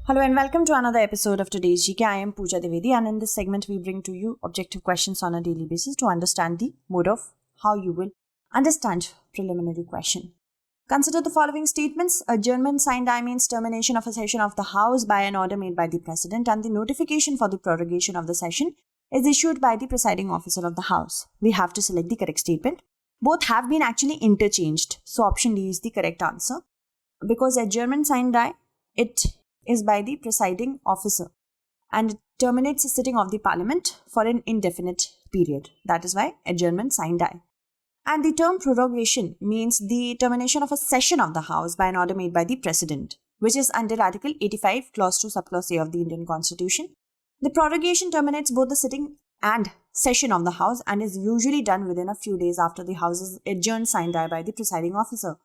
Hello and welcome to another episode of today's GK. I am Pooja Devedi, and in this segment we bring to you objective questions on a daily basis to understand the mode of how you will understand preliminary question. Consider the following statements. Adjournment sine die means termination of a session of the House by an order made by the President, and the notification for the prorogation of the session is issued by the presiding officer of the House. We have to select the correct statement. Both have been actually interchanged, so option D is the correct answer. Because adjournment sine die, it is by the presiding officer and it terminates the sitting of the parliament for an indefinite period. That is why adjournment sine die. And the term prorogation means the termination of a session of the House by an order made by the President, which is under Article 85, Clause 2, Subclause A of the Indian Constitution. The prorogation terminates both the sitting and session of the House and is usually done within a few days after the House is adjourned sine die by the presiding officer.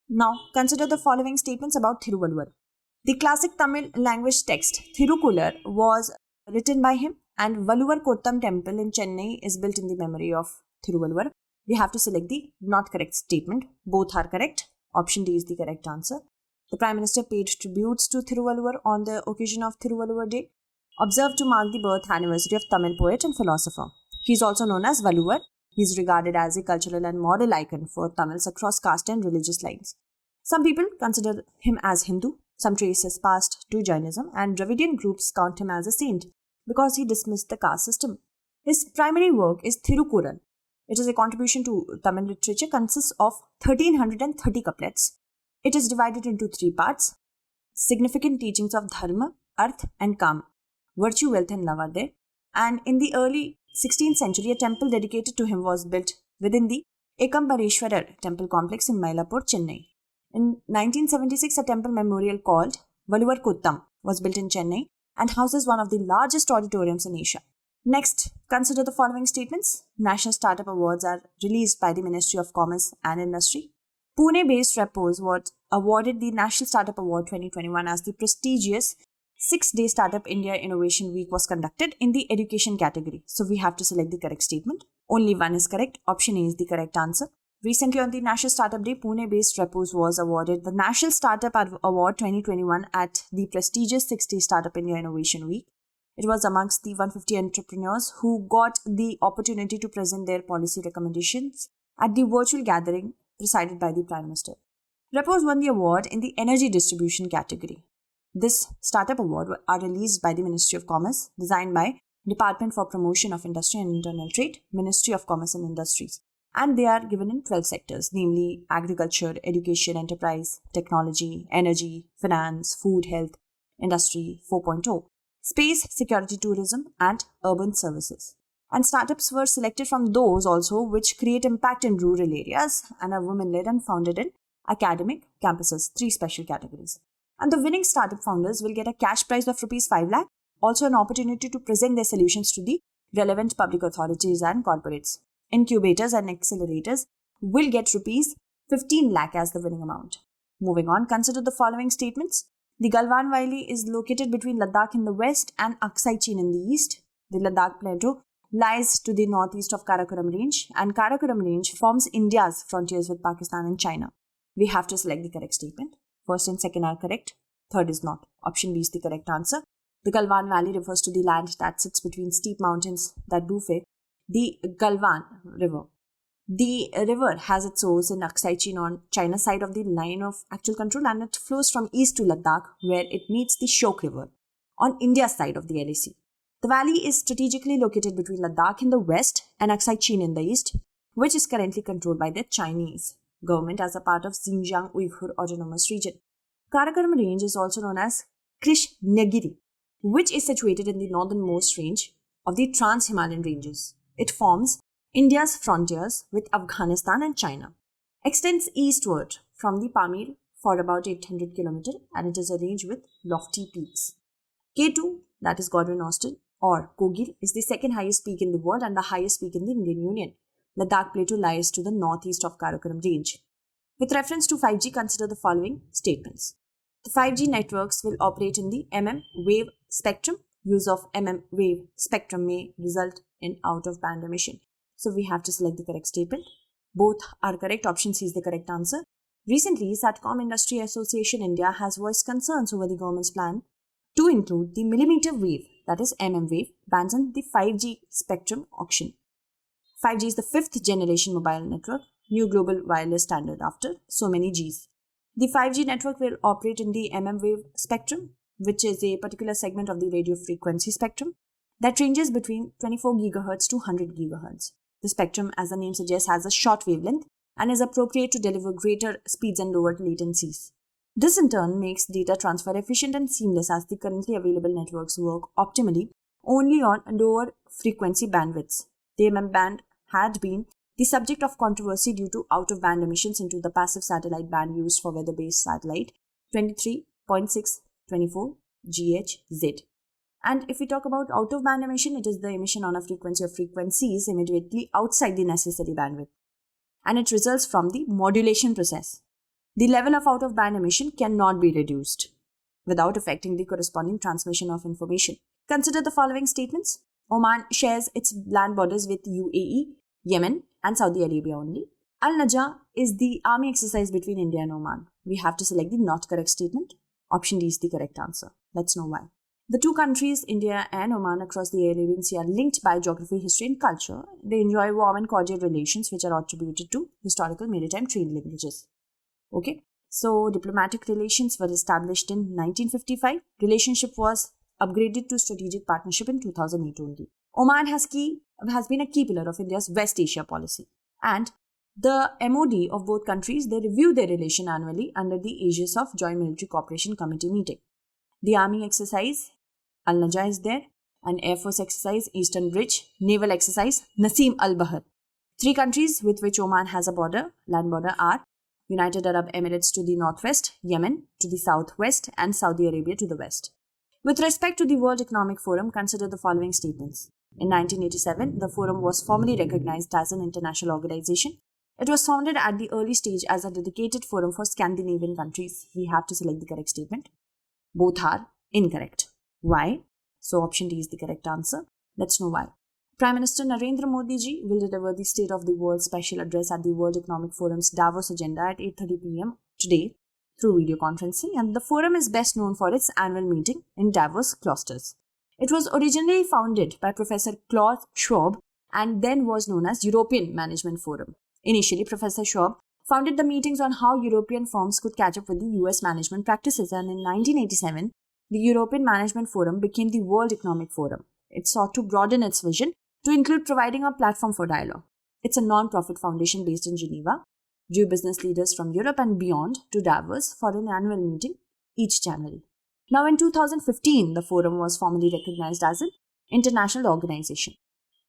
Now, consider the following statements about Thiruvalluvar. The classic Tamil language text Thirukkural was written by him, and Valluvar-Kottam temple in Chennai is built in the memory of Thiruvalluvar. We have to select the not correct statement. Both are correct. Option D is the correct answer. The Prime Minister paid tributes to Thiruvalluvar on the occasion of Thiruvalluvar Day, observed to mark the birth anniversary of Tamil poet and philosopher. He is also known as Valluvar. He is regarded as a cultural and moral icon for Tamils across caste and religious lines. Some people consider him as Hindu. Some trace his past to Jainism, and Dravidian groups count him as a saint because he dismissed the caste system. His primary work is Thirukkural. It is a contribution to Tamil literature, consists of 1330 couplets. It is divided into three parts. Significant teachings of Dharma, Arth and Kam. Virtue, wealth and love are there. And in the early 16th century, a temple dedicated to him was built within the Ekambareshwarar temple complex in Mylapore, Chennai. In 1976, a temple memorial called Valluvar-Kottam was built in Chennai and houses one of the largest auditoriums in Asia. Next, consider the following statements. National Startup Awards are released by the Ministry of Commerce and Industry. Pune-based Repos was awarded the National Startup Award 2021 as the prestigious 6-day Startup India Innovation Week was conducted in the education category. So we have to select the correct statement. Only one is correct. Option A is the correct answer. Recently on the National Startup Day, Pune-based Repos was awarded the National Startup Award 2021 at the prestigious 6-day Startup India Innovation Week. It was amongst the 150 entrepreneurs who got the opportunity to present their policy recommendations at the virtual gathering presided by the Prime Minister. Repos won the award in the energy distribution category. This startup award are released by the Ministry of Commerce, designed by Department for Promotion of Industry and Internal Trade, Ministry of Commerce and Industries. And they are given in 12 sectors, namely agriculture, education, enterprise, technology, energy, finance, food, health, industry 4.0, space, security, tourism, and urban services. And startups were selected from those also which create impact in rural areas and are women-led and founded in academic campuses, 3 special categories. And the winning startup founders will get a cash prize of Rs 5 lakh, also an opportunity to present their solutions to the relevant public authorities and corporates. Incubators and accelerators will get Rs 15 lakh as the winning amount. Moving on, consider the following statements. The Galwan Valley is located between Ladakh in the west and 𝐾𝐫𝐢𝐬𝐡𝐭𝐢 in the east. The Ladakh Plateau lies to the northeast of Karakoram Range, and Karakoram Range forms India's frontiers with Pakistan and China. We have to select the correct statement. First and second are correct. Third is not. Option B is the correct answer. The Galwan Valley refers to the land that sits between steep mountains that do face the Galwan River. The river has its source in 𝐾𝐫𝐢𝐬𝐡𝐭𝐢 on China's side of the line of actual control, and it flows from east to Ladakh, where it meets the Shyok River on India's side of the LAC. The valley is strategically located between Ladakh in the west and 𝐾𝐫𝐢𝐬𝐡𝐭𝐢 in the east, which is currently controlled by the Chinese government as a part of Xinjiang Uyghur Autonomous Region. Karakoram Range is also known as Krishnagiri, which is situated in the northernmost range of the Trans-Himalayan ranges. It forms India's frontiers with Afghanistan and China. Extends eastward from the Pamir for about 800 km, and it is a range with lofty peaks. K2, that is Godwin Austen or Kogir, is the second highest peak in the world and the highest peak in the Indian Union. Ladakh Plateau lies to the northeast of Karakoram Range. With reference to 5G, consider the following statements. The 5G networks will operate in the wave spectrum. Use of wave spectrum may result in out-of-band emission. So we have to select the correct statement. Both are correct. Option C is the correct answer. Recently, Satcom Industry Association India has voiced concerns over the government's plan to include the millimeter wave, that is wave, bands on the 5G spectrum auction. 5G is the 5th generation mobile network, new global wireless standard after so many Gs. The 5G network will operate in the wave spectrum, which is a particular segment of the radio frequency spectrum that ranges between 24 GHz to 100 GHz. The spectrum, as the name suggests, has a short wavelength and is appropriate to deliver greater speeds and lower latencies. This in turn makes data transfer efficient and seamless, as the currently available networks work optimally only on lower frequency bandwidths. The band had been the subject of controversy due to out-of-band emissions into the passive satellite band used for weather-based satellite 23.624 GHz. And if we talk about out-of-band emission, it is the emission on a frequency of frequencies immediately outside the necessary bandwidth, and it results from the modulation process. The level of out-of-band emission cannot be reduced without affecting the corresponding transmission of information. Consider the following statements. Oman shares its land borders with UAE, Yemen, and Saudi Arabia only. Al-Najah is the army exercise between India and Oman. We have to select the not correct statement. Option D is the correct answer. Let's know why. The two countries, India and Oman, across the Arabian Sea are linked by geography, history, and culture. They enjoy warm and cordial relations which are attributed to historical maritime trade linkages. Okay, so diplomatic relations were established in 1955. Relationship was upgraded to strategic partnership in 2008 only. Oman has been a key pillar of India's West Asia policy, and the MOD of both countries, they review their relation annually under the aegis of Joint Military Cooperation Committee meeting. The Army exercise, Al-Najah is there, and Air Force exercise, Eastern Bridge, Naval exercise, Nasim al-Bahr. Three countries with which Oman has a land border are United Arab Emirates to the northwest, Yemen to the southwest, and Saudi Arabia to the west. With respect to the World Economic Forum, consider the following statements. In 1987, the forum was formally recognized as an international organization. It was founded at the early stage as a dedicated forum for Scandinavian countries. We have to select the correct statement. Both are incorrect. Why? So option D is the correct answer. Let's know why. Prime Minister Narendra Modi ji will deliver the State of the World special address at the World Economic Forum's Davos agenda at 8:30 p.m. today through video conferencing, and the forum is best known for its annual meeting in Davos clusters. It was originally founded by Professor Klaus Schwab and then was known as European Management Forum. Initially, Professor Schwab founded the meetings on how European firms could catch up with the US management practices, and in 1987, the European Management Forum became the World Economic Forum. It sought to broaden its vision to include providing a platform for dialogue. It's a non-profit foundation based in Geneva, drew business leaders from Europe and beyond to Davos for an annual meeting each January. Now in 2015, the forum was formally recognized as an international organization.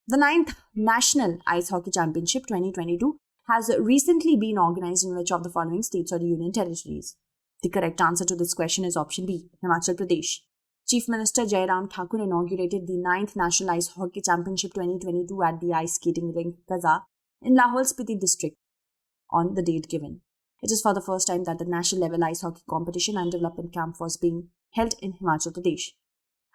The 9th National Ice Hockey Championship 2022 has recently been organized in which of the following states or union territories? The correct answer to this question is option B, Himachal Pradesh. Chief Minister Jairam Thakur inaugurated the 9th National Ice Hockey Championship 2022 at the ice skating rink Kathak in Lahore Spiti district on the date given. It is for the first time that the national level ice hockey competition and development camp was being held in Himachal Pradesh.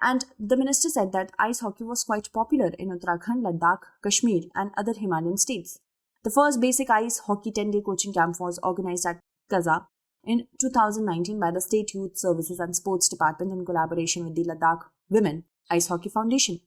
And the minister said that ice hockey was quite popular in Uttarakhand, Ladakh, Kashmir and other Himalayan states. The first basic ice hockey 10-day coaching camp was organized at Kathak in 2019 by the State Youth Services and Sports Department in collaboration with the Ladakh Women Ice Hockey Foundation.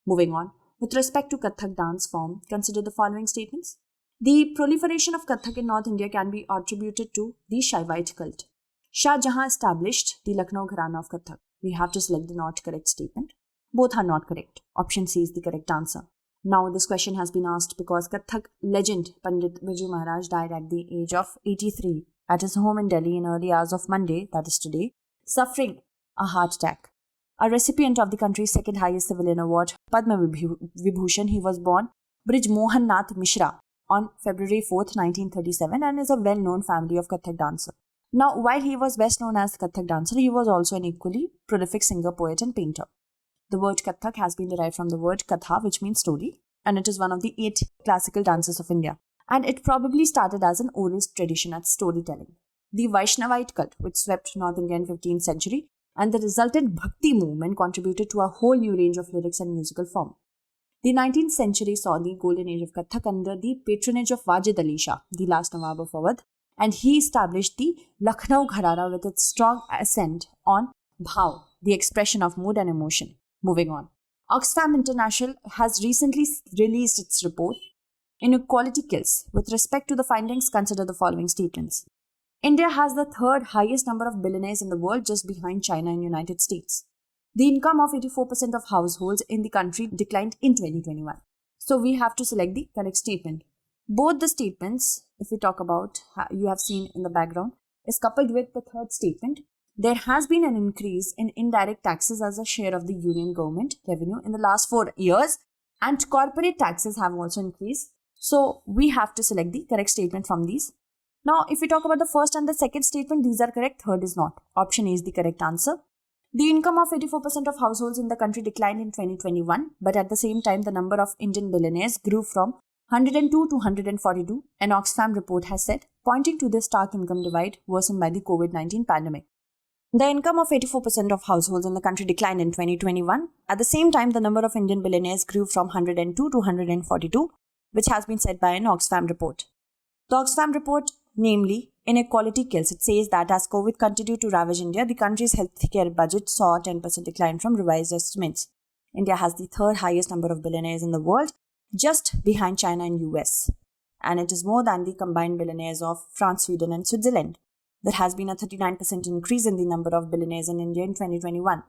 Moving on, with respect to Kathak dance form, consider the following statements. The proliferation of Kathak in North India can be attributed to the Shaivite cult. Shah Jahan established the Lucknow Gharana of Kathak. We have to select the not correct statement. Both are not correct. Option C is the correct answer. Now this question has been asked because Kathak legend Pandit Birju Maharaj died at the age of 83 at his home in Delhi in early hours of Monday, that is today, suffering a heart attack. A recipient of the country's second highest civilian award, Padma Vibhushan, he was born Brij Mohan Nath Mishra on February 4th, 1937 and is a well-known family of Kathak dancer. Now, while he was best known as Kathak dancer, he was also an equally prolific singer, poet and painter. The word Kathak has been derived from the word Katha, which means story, and it is one of the 8 classical dances of India. And it probably started as an oral tradition at storytelling. The Vaishnavite cult, which swept North India in 15th century, and the resultant Bhakti Movement contributed to a whole new range of lyrics and musical form. The 19th century saw the golden age of Kathak under the patronage of Wajid Ali Shah, the last Nawab of Awadh, and he established the Lucknow Gharana with its strong accent on bhav, the expression of mood and emotion. Moving on. Oxfam International has recently released its report, Inequality Kills. With respect to the findings, consider the following statements. India has the third highest number of billionaires in the world, just behind China and United States. The income of 84% of households in the country declined in 2021. So we have to select the correct statement. Both the statements, if we talk about, you have seen in the background, is coupled with the third statement. There has been an increase in indirect taxes as a share of the union government revenue in the last 4 years, and corporate taxes have also increased. So we have to select the correct statement from these. Now, if we talk about the first and the second statement, these are correct, third is not. Option A is the correct answer. The income of 84% of households in the country declined in 2021, but at the same time, the number of Indian billionaires grew from 102 to 142, an Oxfam report has said, pointing to the stark income divide worsened by the COVID-19 pandemic. The income of 84% of households in the country declined in 2021. At the same time, the number of Indian billionaires grew from 102 to 142, which has been said by an Oxfam report. The Oxfam report, namely, Inequality Kills, it says that as COVID continued to ravage India, the country's healthcare budget saw a 10% decline from revised estimates. India has the third highest number of billionaires in the world, just behind China and US, and it is more than the combined billionaires of France, Sweden and Switzerland. There has been a 39% increase in the number of billionaires in India in 2021,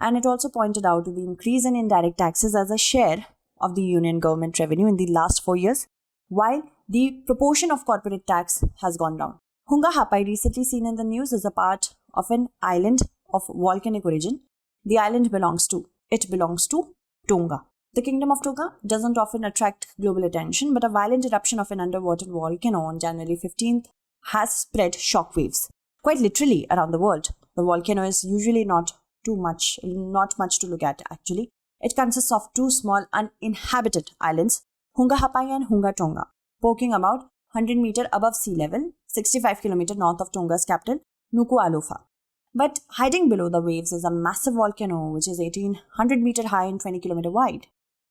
and it also pointed out to the increase in indirect taxes as a share of the union government revenue in the last 4 years, while the proportion of corporate tax has gone down. Hunga Hapai, recently seen in the news, is a part of an island of volcanic origin. The island belongs to Tonga. The kingdom of Tonga doesn't often attract global attention, but a violent eruption of an underwater volcano on January 15th has spread shockwaves, quite literally, around the world. The volcano is usually not much to look at actually. It consists of two small uninhabited islands, Hunga Hapai and Hunga Tonga, poking about 100 meters above sea level, 65 kilometers north of Tonga's capital, Nuku'alofa. But hiding below the waves is a massive volcano which is 1800 meters high and 20 kilometers wide.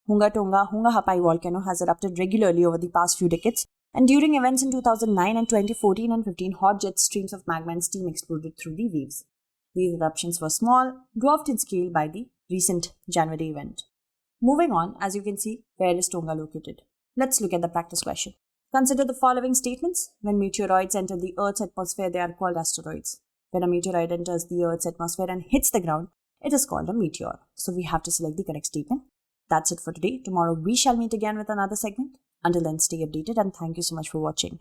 Hunga Tonga, Hunga Hapai volcano has erupted regularly over the past few decades, and during events in 2009 and 2014 and 15, hot jet streams of magma and steam exploded through the waves. These eruptions were small, dwarfed in scale by the recent January event. Moving on, as you can see, where is Tonga located? Let's look at the practice question. Consider the following statements. When meteoroids enter the Earth's atmosphere, they are called asteroids. When a meteoroid enters the Earth's atmosphere and hits the ground, it is called a meteor. So we have to select the correct statement. That's it for today. Tomorrow we shall meet again with another segment. Until then, stay updated and thank you so much for watching.